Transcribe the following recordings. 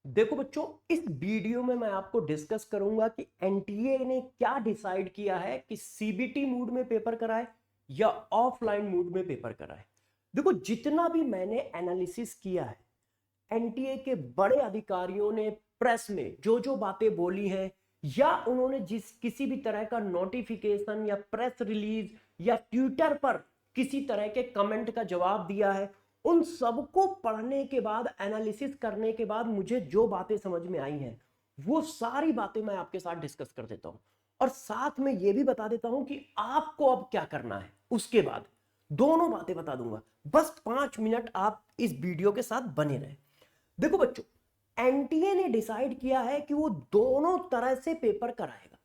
देखो बच्चों, इस वीडियो में मैं आपको डिस्कस करूंगा कि एनटीए ने क्या डिसाइड किया है कि सीबीटी मोड में पेपर कराए या ऑफलाइन मोड में पेपर कराए। देखो, जितना भी मैंने एनालिसिस किया है, एनटीए के बड़े अधिकारियों ने प्रेस में जो जो बातें बोली हैं या उन्होंने जिस किसी भी तरह का नोटिफिकेशन या प्रेस रिलीज या ट्विटर पर किसी तरह के कमेंट का जवाब दिया है, उन सबको पढ़ने के बाद, एनालिसिस करने के बाद मुझे जो बातें समझ में आई हैं वो सारी बातें मैं आपके साथ डिस्कस कर देता हूं और साथ में यह भी बता देता हूं कि आपको अब क्या करना है। उसके बाद दोनों बातें बता दूंगा। बस 5 मिनट आप इस वीडियो के साथ बने रहे। देखो बच्चों, एनटीए ने डिसाइड किया है कि वो दोनों तरह से पेपर कराएगा।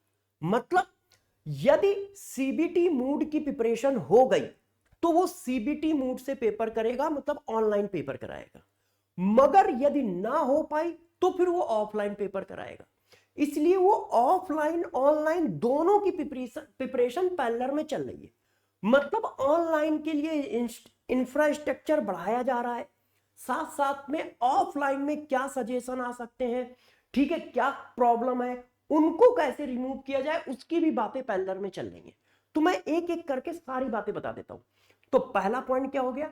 मतलब यदि सीबीटी मूड की प्रिपरेशन हो गई तो वो सीबीटी मूड से पेपर करेगा, मतलब ऑनलाइन पेपर कराएगा। मगर यदि ना हो पाई तो फिर वो ऑफलाइन पेपर कराएगा। इसलिए वो ऑफलाइन ऑनलाइन दोनों की प्रिपरेशन पैरेलल में चल रही है। मतलब ऑनलाइन के लिए इंफ्रास्ट्रक्चर बढ़ाया जा रहा है, साथ साथ में ऑफलाइन में क्या सजेशन आ सकते हैं, ठीक है, क्या प्रॉब्लम है, उनको कैसे रिमूव किया जाए, उसकी भी बातें पैरेलल में चल रही हैं। तो मैं एक एक करके सारी बातें बता देता हूं। तो पहला पॉइंट क्या हो गया,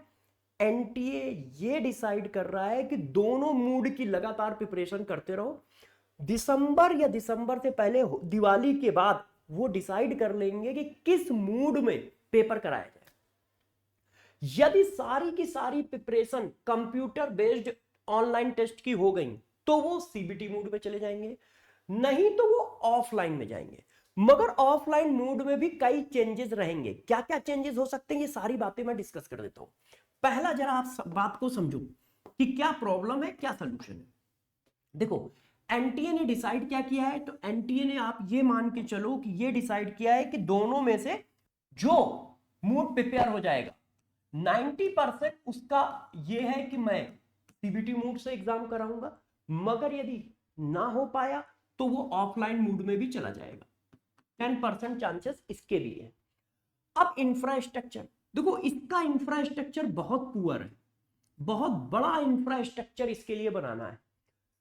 एनटीए ये डिसाइड कर रहा है कि दोनों मूड की लगातार प्रिपरेशन करते रहो। दिसंबर या दिसंबर से पहले दिवाली के बाद वो डिसाइड कर लेंगे कि किस मूड में पेपर कराया जाए। यदि सारी की सारी preparation computer based online test की हो गई तो वो सीबीटी मूड में चले जाएंगे, नहीं तो वो ऑफलाइन में जाएंगे। मगर ऑफलाइन मूड में भी कई चेंजेस रहेंगे। क्या क्या चेंजेस हो सकते हैं ये सारी बातें मैं डिस्कस कर देता हूं। पहला, जरा आप बात को समझो कि क्या प्रॉब्लम है, क्या सोल्यूशन है। देखो, एनटीए ने डिसाइड क्या किया है, तो एनटीए ने, आप ये मान के चलो कि ये डिसाइड किया है कि दोनों में से जो मूड प्रिपेयर हो जाएगा 90% उसका ये है कि मैं सीबीटी मूड से एग्जाम कराऊंगा। मगर यदि ना हो पाया तो वो ऑफलाइन मूड में भी चला जाएगा। 10% चांसेस इसके भी है। अब इंफ्रास्ट्रक्चर, देखो इसका इंफ्रास्ट्रक्चर बहुत पुअर है, बहुत बड़ा इंफ्रास्ट्रक्चर इसके लिए बनाना है।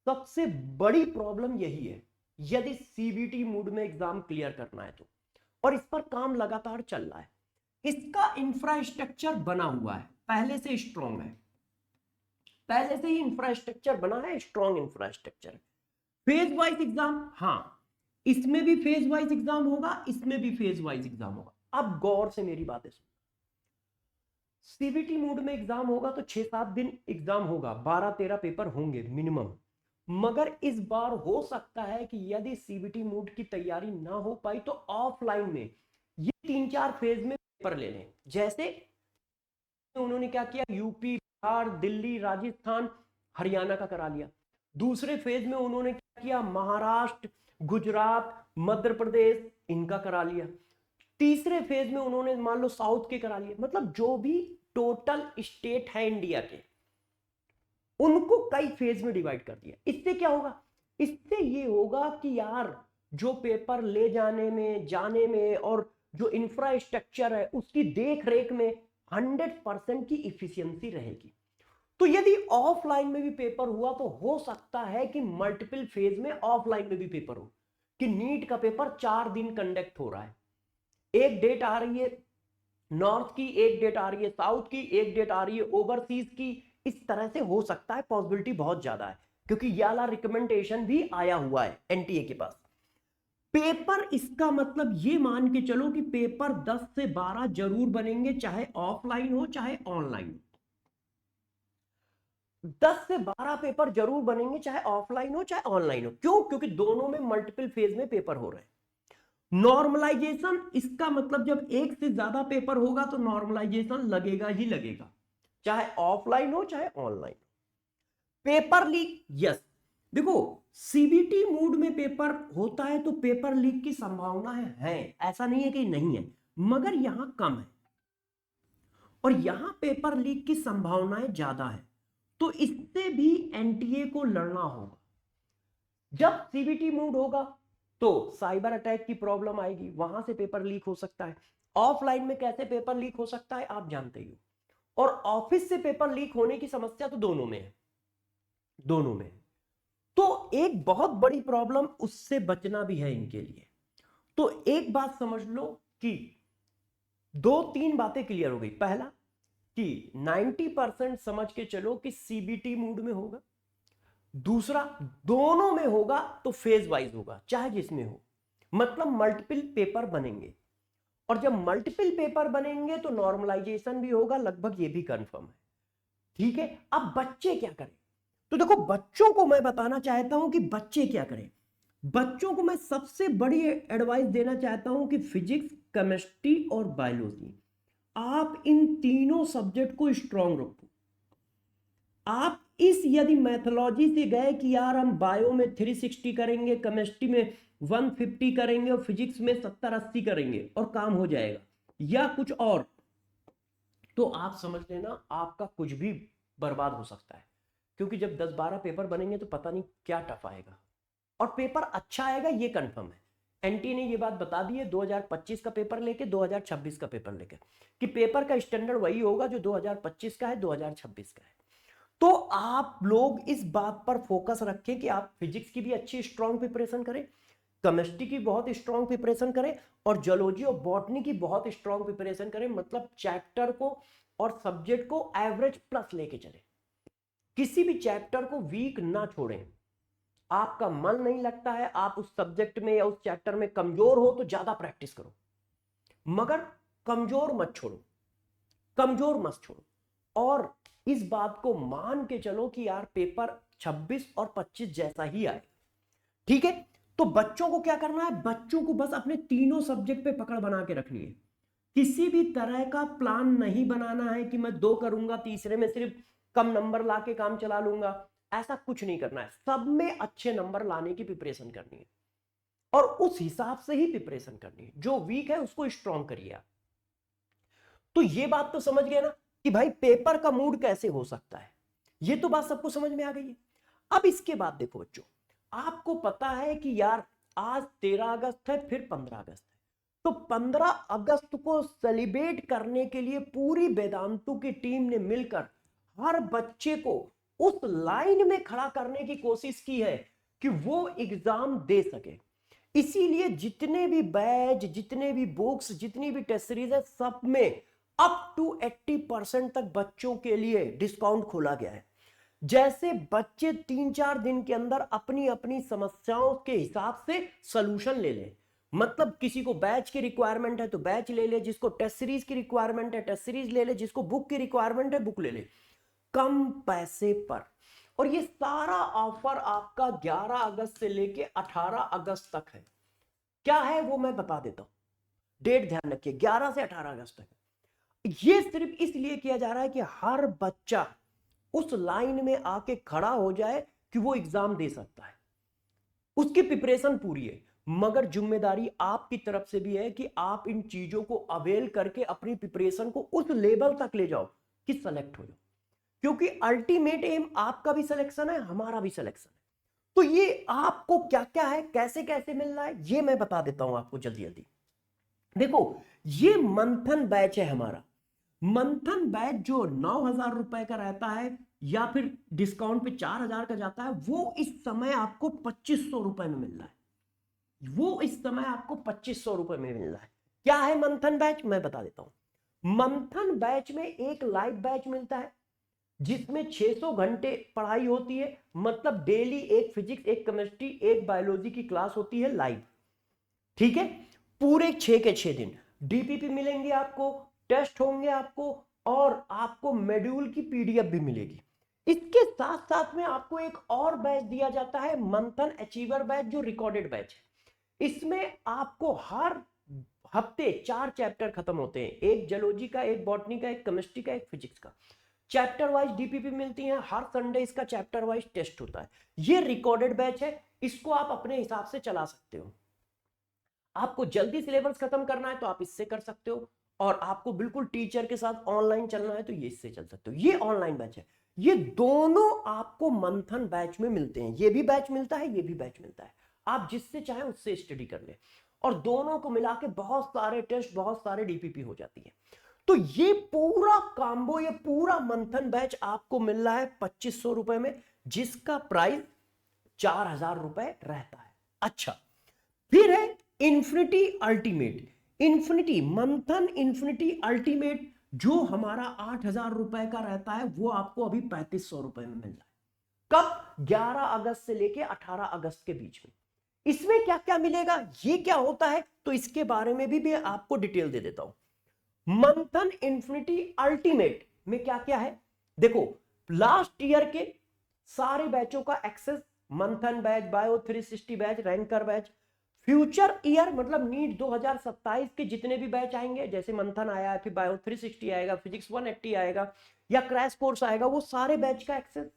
सबसे बड़ी प्रॉब्लम यही है यदि सीबीटी मूड में एग्जाम क्लियर करना है तो, और इस पर काम लगातार चल रहा है। इसका इंफ्रास्ट्रक्चर बना हुआ है, पहले से स्ट्रांग है, पहले से ही इंफ्रास्ट्रक्चर बना है, strong infrastructure. Phase wise exam, हां इसमें भी फेज वाइज एग्जाम होगा, इसमें भी फेज वाइज एग्जाम होगा। अब गौर से मेरी बातें सुनो। सीबीटी मूड में एग्जाम होगा तो 6-7 दिन एग्जाम होगा, 12-13 पेपर होंगे मिनिमम। मगर इस बार हो सकता है कि यदि सीबीटी मूड की तैयारी ना हो पाई तो ऑफलाइन में ये 3-4 फेज में पेपर ले लें। जैसे उन्होंने क्या किया, यूपी, बिहार, दिल्ली, राजस्थान, हरियाणा का करा लिया। दूसरे फेज में उन्होंने क्या किया, महाराष्ट्र, गुजरात, मध्य प्रदेश, इनका करा लिया। तीसरे फेज में उन्होंने मान लो साउथ के करा लिए। मतलब जो भी टोटल स्टेट है इंडिया के, उनको कई फेज में डिवाइड कर दिया। इससे क्या होगा, इससे ये होगा कि यार जो पेपर ले जाने में, जाने में और जो इंफ्रास्ट्रक्चर है उसकी देख रेख में 100% की इफिशियंसी रहेगी। तो यदि ऑफलाइन में भी पेपर हुआ तो हो सकता है कि मल्टीपल फेज में ऑफलाइन में भी पेपर हो, कि नीट का पेपर 4 दिन कंडक्ट हो रहा है। एक डेट आ रही है नॉर्थ की, एक डेट आ रही है साउथ की, एक डेट आ रही है ओवरसीज की। इस तरह से हो सकता है, पॉसिबिलिटी बहुत ज्यादा है, क्योंकि ये वाला रिकमेंडेशन भी आया हुआ है एनटीए के पास। पेपर, इसका मतलब ये मान के चलो कि पेपर 10 से 12 जरूर बनेंगे, चाहे ऑफलाइन हो चाहे ऑनलाइन। 10 से 12 पेपर जरूर बनेंगे, चाहे ऑफलाइन हो चाहे ऑनलाइन हो। क्यों? क्योंकि दोनों में मल्टीपल फेज में पेपर हो रहे हैं। नॉर्मलाइजेशन, इसका मतलब जब एक से ज्यादा पेपर होगा तो नॉर्मलाइजेशन लगेगा ही लगेगा, चाहे ऑफलाइन हो चाहे ऑनलाइन। पेपर लीक, यस, देखो सीबीटी मूड में पेपर होता है तो पेपर लीक की संभावना है, ऐसा नहीं है कि नहीं है, मगर यहां कम है और यहां पेपर लीक की संभावनाएं ज्यादा है। तो इससे भी एनटीए को लड़ना होगा। जब सीबीटी मूड होगा तो साइबर अटैक की प्रॉब्लम आएगी, वहां से पेपर लीक हो सकता है। ऑफलाइन में कैसे पेपर लीक हो सकता है आप जानते ही हो। और ऑफिस से पेपर लीक होने की समस्या तो दोनों में है, दोनों में। तो एक बहुत बड़ी प्रॉब्लम उससे बचना भी है इनके लिए। तो एक बात समझ लो कि 2-3 बातें क्लियर हो गई। पहला कि 90% समझ के चलो कि सीबीटी मूड में होगा। दूसरा, दोनों में होगा तो फेज वाइज होगा, चाहे जिसमें हो, मतलब मल्टीपल पेपर बनेंगे। और जब मल्टीपल पेपर बनेंगे तो नॉर्मलाइजेशन भी होगा, लगभग ये भी कंफर्म है। ठीक है, अब बच्चे क्या करें? तो देखो, बच्चों को मैं बताना चाहता हूं कि बच्चे क्या करें। बच्चों को मैं सबसे बड़ी एडवाइस देना चाहता हूं कि फिजिक्स, केमिस्ट्री और बायोलॉजी, आप इन तीनों सब्जेक्ट को स्ट्रांग रखो। आप इस यदि मैथोलॉजी से गए कि यार हम बायो में 360 करेंगे, केमिस्ट्री में 150 करेंगे और फिजिक्स में 70-80 करेंगे और काम हो जाएगा, या कुछ और, तो आप समझ लेना आपका कुछ भी बर्बाद हो सकता है। क्योंकि जब 10-12 पेपर बनेंगे तो पता नहीं क्या टफ आएगा, और पेपर अच्छा आएगा ये कंफर्म है। एनटी ने ये बात बता दी है 2025 का पेपर लेके 2026 का पेपर लेके, कि पेपर का स्टैंडर्ड वही होगा जो 2025 का है, 2026 का है। तो आप लोग इस बात पर फोकस रखें कि आप फिजिक्स की भी अच्छी स्ट्रांग प्रिपरेशन करें, केमिस्ट्री की बहुत स्ट्रांग प्रिपरेशन करें, और जियोलॉजी और बॉटनी की बहुत स्ट्रांग प्रिपरेशन करें। मतलब चैप्टर को और सब्जेक्ट को एवरेज प्लस लेके चले, किसी भी चैप्टर को वीक ना छोड़ें। आपका मन नहीं लगता है, आप उस सब्जेक्ट में या उस चैप्टर में कमजोर हो तो ज्यादा प्रैक्टिस करो, मगर कमजोर मत छोड़ो, कमजोर मत छोड़ो। और इस बात को मान के चलो कि यार पेपर 26 और 25 जैसा ही आए। ठीक है, तो बच्चों को क्या करना है? बच्चों को बस अपने तीनों सब्जेक्ट पे पकड़ बना के रखनी है। किसी भी तरह का प्लान नहीं बनाना है कि मैं 2 करूंगा, तीसरे में सिर्फ कम नंबर लाके काम चला लूंगा। ऐसा कुछ नहीं करना है, सब में अच्छे नंबर लाने की प्रिपरेशन करनी है, और उस हिसाब से ही प्रिपरेशन करनी है। जो वीक है उसको स्ट्रांग करिए आप। तो ये बात तो समझ गए ना कि भाई पेपर का मूड कैसे हो सकता है, ये तो बात सबको समझ में आ गई है। अब इसके बाद देखो बच्चों, आपको पता है कि यार आज 13 अगस्त है, फिर 15 अगस्त है। तो 15 अगस्त को सेलिब्रेट करने के लिए पूरी वेदांतु की टीम ने मिलकर हर बच्चे को उस लाइन में खड़ा करने की कोशिश की है कि वो एग्जाम दे सके। इसीलिए जितने भी बैच, जितने भी बुक्स, जितनी भी टेस्ट सीरीज है, सब में अप टू 80% तक बच्चों के लिए डिस्काउंट खोला गया है। जैसे बच्चे 3-4 दिन के अंदर अपनी अपनी समस्याओं के हिसाब से सॉल्यूशन ले ले। मतलब किसी को बैच की रिक्वायरमेंट है तो बैच ले ले, जिसको टेस्ट सीरीज की रिक्वायरमेंट है टेस्ट सीरीज ले ले, जिसको बुक की रिक्वायरमेंट है बुक ले ले, कम पैसे पर। और ये सारा ऑफर आपका 11 अगस्त से लेके 18 अगस्त तक है। क्या है वो मैं बता देता हूं, डेट ध्यान रखिए, 11 से 18 अगस्त तक। ये सिर्फ इसलिए किया जा रहा है कि हर बच्चा उस लाइन में आके खड़ा हो जाए कि वो एग्जाम दे सकता है, उसकी प्रिपरेशन पूरी है। मगर जिम्मेदारी आपकी तरफ से भी है कि आप इन चीजों को अवेल करके अपनी प्रिपरेशन को उस लेवल तक ले जाओ कि सेलेक्ट हो जाओ, क्योंकि अल्टीमेट एम आपका भी सिलेक्शन है, हमारा भी सिलेक्शन है। तो ये आपको क्या क्या है, कैसे कैसे मिल रहा है, ये मैं बता देता हूं आपको जल्दी जल्दी। देखो, ये मंथन बैच है हमारा। मंथन बैच जो 9,000 रुपए का रहता है या फिर डिस्काउंट पे 4,000 का जाता है, वो इस समय आपको 2,500 रुपए में मिल रहा है। वो इस समय आपको 2,500 रुपए में मिल रहा है। क्या है मंथन बैच, मैं बता देता हूं। मंथन बैच में एक लाइव बैच मिलता है जिसमें 600 घंटे पढ़ाई होती है। मतलब डेली एक फिजिक्स, एक केमिस्ट्री, एक बायोलॉजी की क्लास होती है लाइव। ठीक है, पूरे 6 के 6 दिन डीपीपी मिलेंगे आपको, टेस्ट होंगे आपको, और आपको मॉड्यूल की पीडीएफ भी मिलेगी। इसके साथ साथ में आपको एक और बैच दिया जाता है, मंथन अचीवर बैच, जो रिकॉर्डेड बैच है। इसमें आपको हर हफ्ते 4 चैप्टर खत्म होते हैं, एक जियोलॉजी का, एक बॉटनी का, एक केमिस्ट्री का, एक फिजिक्स का। चैप्टर वाइज डीपीपी मिलती है, हर संडे इसका चैप्टर वाइज टेस्ट होता है। ये रिकॉर्डेड बैच है, इसको आप अपने हिसाब से चला सकते हो। आपको जल्दी सिलेबस खत्म करना है तो आप इससे कर सकते हो, और आपको बिल्कुल टीचर के साथ ऑनलाइन चलना है तो ये इससे चल सकते हो। ये ऑनलाइन बैच है। ये दोनों आपको मंथन बैच में मिलते हैं, ये भी बैच मिलता है, ये भी बैच मिलता है। आप जिससे चाहें उससे स्टडी कर ले, और दोनों को मिला के बहुत सारे टेस्ट, बहुत सारे डीपीपी हो जाती है। तो ये पूरा कांबो, ये पूरा मंथन बैच आपको मिल रहा है 2,500 रुपए में, जिसका प्राइस 4,000 रुपए रहता है। अच्छा, फिर है इन्फिनिटी अल्टीमेट। इन्फिनिटी मंथन इन्फिनिटी अल्टीमेट जो हमारा 8,000 रुपए का रहता है वो आपको अभी 3,500 रुपए में मिल रहा है। कब? 11 अगस्त से लेके 18 अगस्त के बीच में। इसमें क्या क्या मिलेगा, ये क्या होता है, तो इसके बारे में भी मैं आपको डिटेल दे देता हूं। मंथन इन्फिनिटी अल्टीमेट में क्या क्या है, देखो लास्ट ईयर के सारे बैचों का एक्सेस, मंथन batch, bio 360 batch, ranker batch, future year मतलब नीट 2027 के जितने भी बैच आएंगे, जैसे मंथन आया, फिर बायो 360 आएगा, फिजिक्स 180 आएगा या क्रैश कोर्स आएगा, वो सारे बैच का एक्सेस।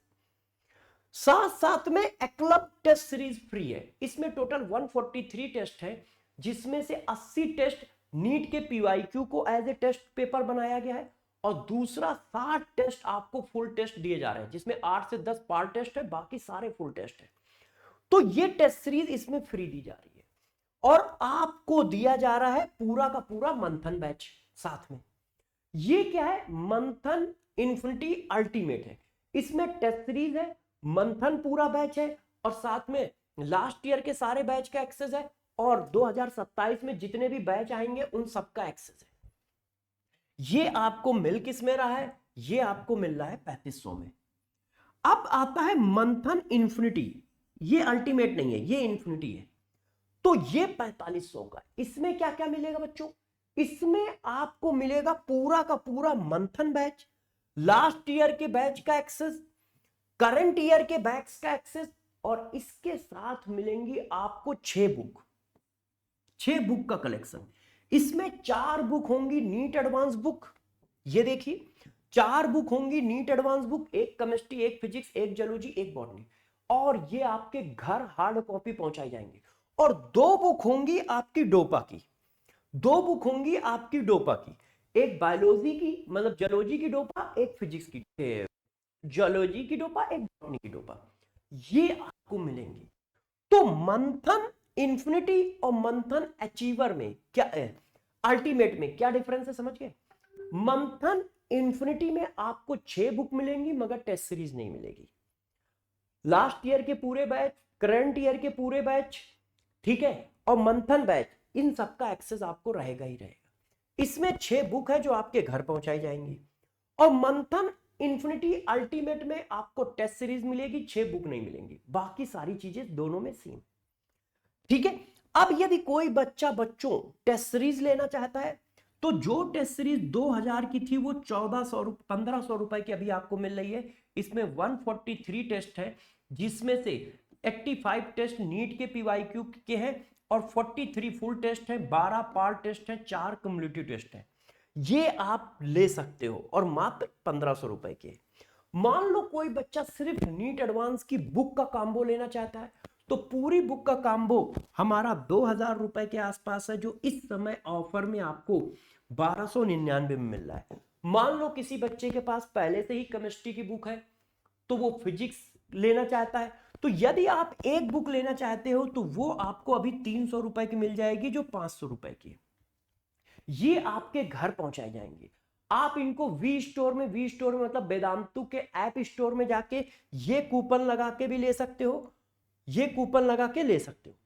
साथ साथ में एक्लब टेस्ट सीरीज फ्री है। इसमें टोटल 143 टेस्ट है, जिसमें से 80 टेस्ट नीट के पीवाईक्यू को एज ए टेस्ट पेपर बनाया गया है, और दूसरा 60 टेस्ट आपको फुल टेस्ट दिए जा रहे हैं, जिसमें 8 से 10 पार्ट टेस्ट है, बाकी सारे फुल टेस्ट है। तो ये टेस्ट सीरीज इसमें फ्री दी जा रही है, और आपको दिया जा रहा है पूरा का पूरा मंथन बैच साथ में। ये क्या है, मंथन इन्फिनिटी अल्टीमेट है। इसमें टेस्ट सीरीज है, मंथन पूरा बैच है, और साथ में लास्ट ईयर के सारे बैच का एक्सेस है, और 2027 में जितने भी बैच आएंगे उन सबका एक्सेस है। ये आपको मिल किस में रहा है, ये आपको मिल रहा है 3,500 में। अब आता है मंथन इन्फिनिटी, ये अल्टीमेट नहीं है, ये इन्फिनिटी है, तो ये 4,500 का। इसमें क्या क्या मिलेगा बच्चों, इसमें आपको मिलेगा पूरा का पूरा मंथन बैच, लास्ट ईयर के बैच का एक्सेस, करंट ईयर के बैच का एक्सेस, और इसके साथ मिलेंगी आपको 6 बुक, 6 बुक का कलेक्शन। इसमें 4 बुक होंगी नीट एडवांस बुक, ये देखिए 4 बुक होंगी नीट एडवांस बुक, एक केमिस्ट्री, एक फिजिक्स, एक जूलॉजी, एक बॉटनी, और ये आपके घर हार्ड कॉपी पहुंचाई जाएंगी। और 2 बुक होंगी आपकी डोपा की, 2 बुक होंगी आपकी डोपा की, एक बायोलॉजी की मतलब जूलॉजी की डोपा, एक फिजिक्स की जूलॉजी की डोपा, एक बॉटनी की डोपा, ये आपको मिलेंगी। तो मंथन इन्फिनिटी और मंथन अचीवर में क्या है, अल्टीमेट में क्या डिफरेंस है, समझ गए? मंथन इन्फिनिटी में आपको 6 बुक मिलेंगी मगर टेस्ट सीरीज नहीं मिलेगी। लास्ट ईयर के पूरे बैच, करंट ईयर के पूरे बैच, ठीक है, और मंथन बैच, इन सबका एक्सेस आपको रहेगा ही रहेगा। इसमें 6 बुक है जो आपके घर पहुंचाई जाएंगी, और मंथन इन्फिनिटी अल्टीमेट में आपको टेस्ट सीरीज मिलेगी, 6 बुक नहीं मिलेंगी, बाकी सारी चीजें दोनों में सेम। ठीक है, अब यदि कोई बच्चा बच्चों टेस्ट सीरीज लेना चाहता है, तो जो टेस्ट सीरीज 2000 की थी वो 1500 रुपए की अभी आपको मिल रही है। इसमें 143 टेस्ट है, जिसमें से 85 टेस्ट नीट के पीवाईक्यू के हैं, और 43 फुल टेस्ट है, 12 पार्ट टेस्ट है, 4 कम्युनिटी टेस्ट है। ये आप ले सकते हो, और मात्र 1500 रुपए के। मान लो कोई बच्चा सिर्फ नीट एडवांस की बुक का कॉम्बो लेना चाहता है, तो पूरी बुक का कॉम्बो हमारा 2000 रुपए के आसपास है, जो इस समय ऑफर में आपको 1299 में मिल रहा है। मान लो किसी बच्चे के पास पहले से ही केमिस्ट्री की बुक है, तो वो फिजिक्स लेना चाहता है, तो यदि आप एक बुक लेना चाहते हो तो वो आपको अभी 300 रुपए की मिल जाएगी, जो 500 रुपए की। ये आपके घर पहुंचाए जाएंगे। आप इनको वी स्टोर में मतलब वेदांतु के ऐप स्टोर में जाके ये कूपन लगा के भी ले सकते हो, ये कूपन लगा के ले सकते हो,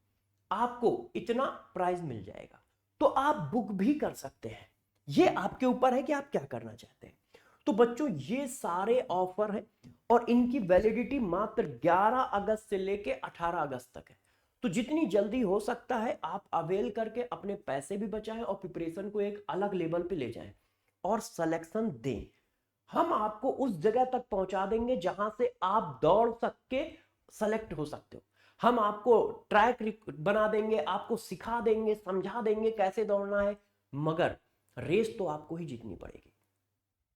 आपको इतना प्राइस मिल जाएगा। तो आप बुक भी कर सकते हैं, ये आपके ऊपर है कि आप क्या करना चाहते हैं। तो बच्चों ये सारे ऑफर है, और इनकी वैलिडिटी मात्र 11 अगस्त से लेके 18 अगस्त तक है। तो जितनी जल्दी हो सकता है आप अवेल करके अपने पैसे भी बचाएं, और प्रिपरेशन को एक अलग लेवल पे ले जाएं, और सिलेक्शन दें। हम आपको उस जगह तक पहुंचा देंगे जहां से आप दौड़ सके, सेलेक्ट हो सकते हो। हम आपको ट्रैक बना देंगे, आपको सिखा देंगे, समझा देंगे कैसे दौड़ना है, मगर रेस तो आपको ही जीतनी पड़ेगी,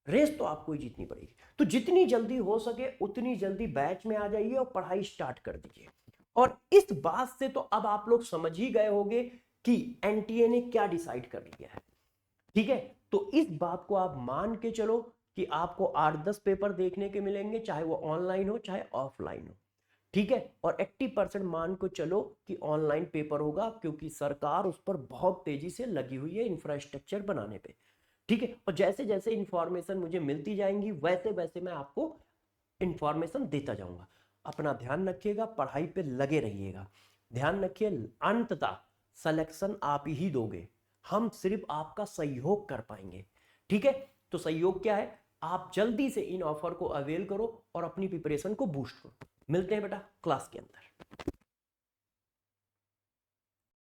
रेस तो आपको ही जीतनी पड़ेगी। तो जितनी जल्दी हो सके उतनी जल्दी बैच में आ जाइए और पढ़ाई स्टार्ट कर दीजिए। और इस बात से तो अब आप लोग समझ ही गए होंगे कि एनटीए ने क्या डिसाइड कर लिया है। ठीक है, तो इस बात को आप मान के चलो कि आपको 8-10 पेपर देखने के मिलेंगे, चाहे वो ऑनलाइन हो चाहे ऑफलाइन हो। ठीक है, और 80% मान को चलो कि ऑनलाइन पेपर होगा, क्योंकि सरकार उस पर बहुत तेजी से लगी हुई है इंफ्रास्ट्रक्चर बनाने पे। ठीक है, और जैसे जैसे इंफॉर्मेशन मुझे मिलती जाएंगी वैसे वैसे मैं आपको इंफॉर्मेशन देता जाऊंगा। अपना ध्यान रखिएगा, पढ़ाई पे लगे रहिएगा। ध्यान रखिए, अंततः सिलेक्शन आप ही दोगे, हम सिर्फ आपका सहयोग कर पाएंगे। ठीक है, तो सहयोग क्या है, आप जल्दी से इन ऑफर को अवेल करो और अपनी प्रिपरेशन को बूस्ट करो। मिलते हैं बेटा क्लास के अंदर।